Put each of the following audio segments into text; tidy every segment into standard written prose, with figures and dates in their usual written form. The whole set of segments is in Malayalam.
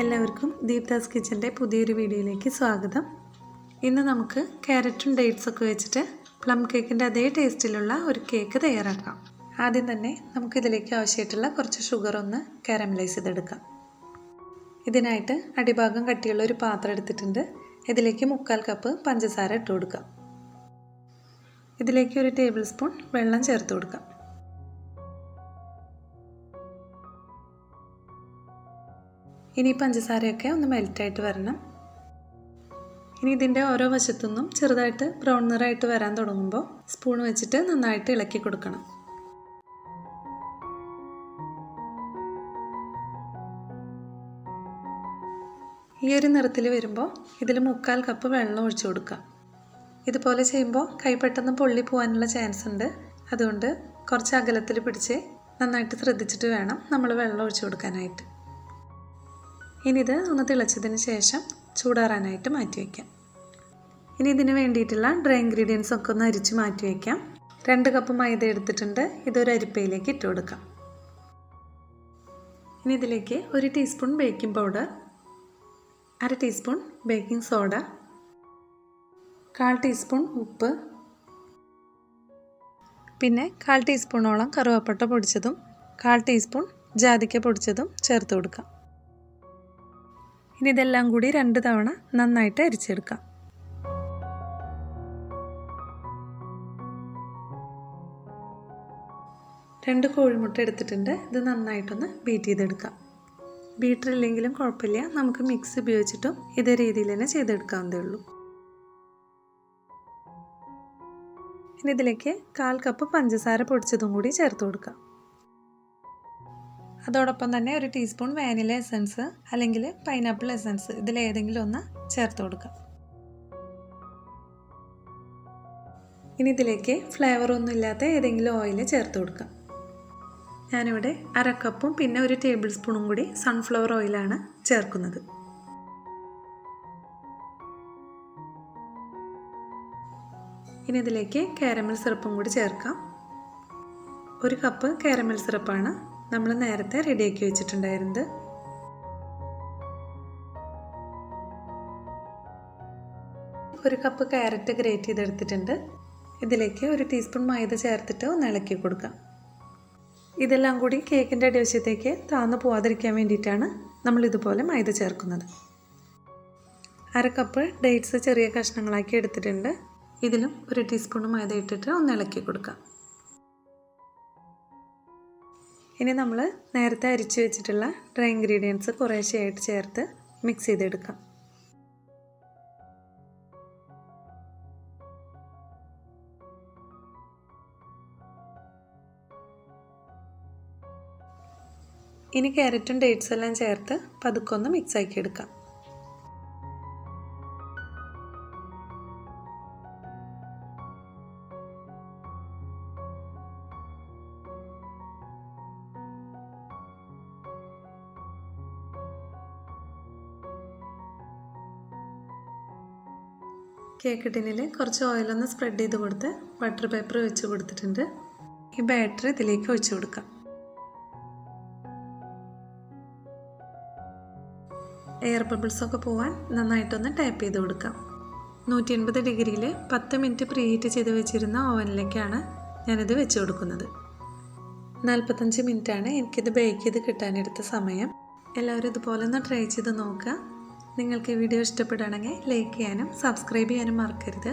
എല്ലാവർക്കും ദീപ്താസ് കിച്ചൻ്റെ പുതിയൊരു വീഡിയോയിലേക്ക് സ്വാഗതം. ഇന്ന് നമുക്ക് ക്യാരറ്റും ഡേറ്റ്സൊക്കെ വെച്ചിട്ട് പ്ലം കേക്കിൻ്റെ അതേ ടേസ്റ്റിലുള്ള ഒരു കേക്ക് തയ്യാറാക്കാം. ആദ്യം തന്നെ നമുക്കിതിലേക്ക് ആവശ്യമായിട്ടുള്ള കുറച്ച് ഷുഗർ ഒന്ന് കാരമലൈസ് ചെയ്തെടുക്കാം. ഇതിനായിട്ട് അടിഭാഗം കട്ടിയുള്ള ഒരു പാത്രം എടുത്തിട്ടുണ്ട്. ഇതിലേക്ക് 1/4 കപ്പ് പഞ്ചസാര ഇട്ട് കൊടുക്കാം. ഇതിലേക്ക് 1 ടേബിൾ സ്പൂൺ വെള്ളം ചേർത്ത് കൊടുക്കാം. ഇനി പഞ്ചസാരയൊക്കെ ഒന്ന് മെൽറ്റായിട്ട് വരണം. ഇനി ഇതിൻ്റെ ഓരോ വശത്തുനിന്നും ചെറുതായിട്ട് ബ്രൗൺ നിറമായിട്ട് വരാൻ തുടങ്ങുമ്പോൾ സ്പൂൺ വെച്ചിട്ട് നന്നായിട്ട് ഇളക്കി കൊടുക്കണം. ഈ ഒരു നിറത്തിൽ വരുമ്പോൾ ഇതിൽ 1/4 കപ്പ് വെള്ളം ഒഴിച്ചു കൊടുക്കാം. ഇതുപോലെ ചെയ്യുമ്പോൾ കൈ പെട്ടെന്ന് പൊള്ളി പോകാനുള്ള ചാൻസ് ഉണ്ട്. അതുകൊണ്ട് കുറച്ച് അകലത്തിൽ പിടിച്ച് നന്നായിട്ട് ശ്രദ്ധിച്ചിട്ട് വേണം നമ്മൾ വെള്ളം ഒഴിച്ചു കൊടുക്കാനായിട്ട്. ഇനി ഇത് ഒന്ന് തിളച്ചതിന് ശേഷം ചൂടാറാനായിട്ട് മാറ്റി വയ്ക്കാം. ഇനി ഇതിന് വേണ്ടിയിട്ടുള്ള ഡ്രൈ ഇൻഗ്രീഡിയൻസ് ഒക്കെ ഒന്ന് അരിച്ച് മാറ്റി വയ്ക്കാം. 2 കപ്പ് മൈദ എടുത്തിട്ടുണ്ട്. ഇതൊരു അരിപ്പയിലേക്ക് ഇട്ട് കൊടുക്കാം. ഇനി ഇതിലേക്ക് 1 teaspoon baking powder, 1/2 teaspoon baking soda, 1/4 teaspoon ഉപ്പ്, പിന്നെ 1/4 ടീസ്പൂണോളം കറുവപ്പട്ട പൊടിച്ചതും 1/4 ടീസ്പൂൺ ജാതിക്ക പൊടിച്ചതും ചേർത്ത് കൊടുക്കാം. ഇനി ഇതെല്ലാം കൂടി 2 തവണ നന്നായിട്ട് അരിച്ചെടുക്കാം. രണ്ട് കോഴിമുട്ട എടുത്തിട്ടുണ്ട്. ഇത് നന്നായിട്ടൊന്ന് ബീറ്റ് ചെയ്തെടുക്കാം. ബീറ്റർ ഇല്ലെങ്കിലും കുഴപ്പമില്ല, നമുക്ക് മിക്സ് ഉപയോഗിച്ചിട്ടും ഇതേ രീതിയിൽ തന്നെ ചെയ്തെടുക്കാവുന്നതേ ഉള്ളൂ. ഇനി ഇതിലേക്ക് 1/4 കപ്പ് പഞ്ചസാര പൊടിച്ചതും കൂടി ചേർത്ത് കൊടുക്കാം. അതോടൊപ്പം തന്നെ 1 ടീസ്പൂൺ വാനില എസൻസ് അല്ലെങ്കിൽ പൈനാപ്പിൾ എസൻസ് ഇതിലേതെങ്കിലും ഒന്ന് ചേർത്ത് കൊടുക്കാം. ഇനി ഇതിലേക്ക് ഫ്ലേവർ ഒന്നും ഇല്ലാത്ത ഏതെങ്കിലും ഓയിൽ ചേർത്ത് കൊടുക്കാം. ഞാനിവിടെ 1/2 കപ്പും പിന്നെ 1 ടേബിൾ സ്പൂണും കൂടി സൺഫ്ലവർ ഓയിലാണ് ചേർക്കുന്നത്. ഇനി ഇതിലേക്ക് കാരമൽ സിറപ്പും കൂടി ചേർക്കാം. 1 കപ്പ് കാരമൽ സിറപ്പാണ് നമ്മൾ നേരത്തെ റെഡിയാക്കി വെച്ചിട്ടുണ്ടായിരുന്നത്. ഒരു കപ്പ് ക്യാരറ്റ് ഗ്രേറ്റ് ചെയ്തെടുത്തിട്ടുണ്ട്. ഇതിലേക്ക് 1 ടീസ്പൂൺ മൈദ ചേർത്തിട്ട് ഒന്ന് ഇളക്കി കൊടുക്കാം. ഇതെല്ലാം കൂടി കേക്കിൻ്റെ അടിവശത്തേക്ക് താഴ്ന്നു പോവാതിരിക്കാൻ വേണ്ടിയിട്ടാണ് നമ്മൾ ഇതുപോലെ മൈദ ചേർക്കുന്നത്. 1/2 കപ്പ് ഡേറ്റ്സ് ചെറിയ കഷ്ണങ്ങളാക്കി എടുത്തിട്ടുണ്ട്. ഇതിലും 1 ടീസ്പൂൺ മൈദ ഇട്ടിട്ട് ഒന്ന് ഇളക്കി കൊടുക്കാം. ഇനി നമ്മൾ നേരത്തെ അരിച്ചു വെച്ചിട്ടുള്ള ഡ്രൈ ഇൻഗ്രീഡിയൻസ് കുറേശ്ശെയായിട്ട് ചേർത്ത് മിക്സ് ചെയ്തെടുക്കാം. ഇനി ക്യാരറ്റും ഡേറ്റ്സ് എല്ലാം ചേർത്ത് പതുക്കൊന്ന് മിക്സ് ആക്കി എടുക്കാം. കേക്ക് ടിന്നിൽ കുറച്ച് ഓയിലൊന്ന് സ്പ്രെഡ് ചെയ്ത് കൊടുത്ത് ബട്ടർ പേപ്പർ വെച്ച് കൊടുത്തിട്ടുണ്ട്. ഈ ബാറ്റർ ഇതിലേക്ക് ഒഴിച്ചു കൊടുക്കാം. എയർ ബബിൾസൊക്കെ പോവാൻ നന്നായിട്ടൊന്ന് ടാപ്പ് ചെയ്ത് കൊടുക്കാം. 180 ഡിഗ്രിയിൽ 10 മിനിറ്റ് പ്രീ ഹീറ്റ് ചെയ്ത് വെച്ചിരുന്ന ഓവനിലേക്കാണ് ഞാനിത് വെച്ച് കൊടുക്കുന്നത്. 45 മിനിറ്റാണ് എനിക്കിത് ബേക്ക് ചെയ്ത് കിട്ടാനെടുത്ത സമയം. എല്ലാവരും ഇതുപോലെ ഒന്ന് ട്രൈ ചെയ്ത് നോക്കുക. നിങ്ങൾക്ക് ഈ വീഡിയോ ഇഷ്ടപ്പെടുകയാണെങ്കിൽ ലൈക്ക് ചെയ്യാനും സബ്സ്ക്രൈബ് ചെയ്യാനും മറക്കരുത്.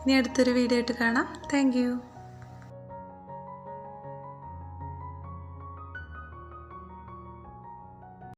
ഇനി അടുത്തൊരു വീഡിയോ ആയിട്ട് കാണാം. Thank you.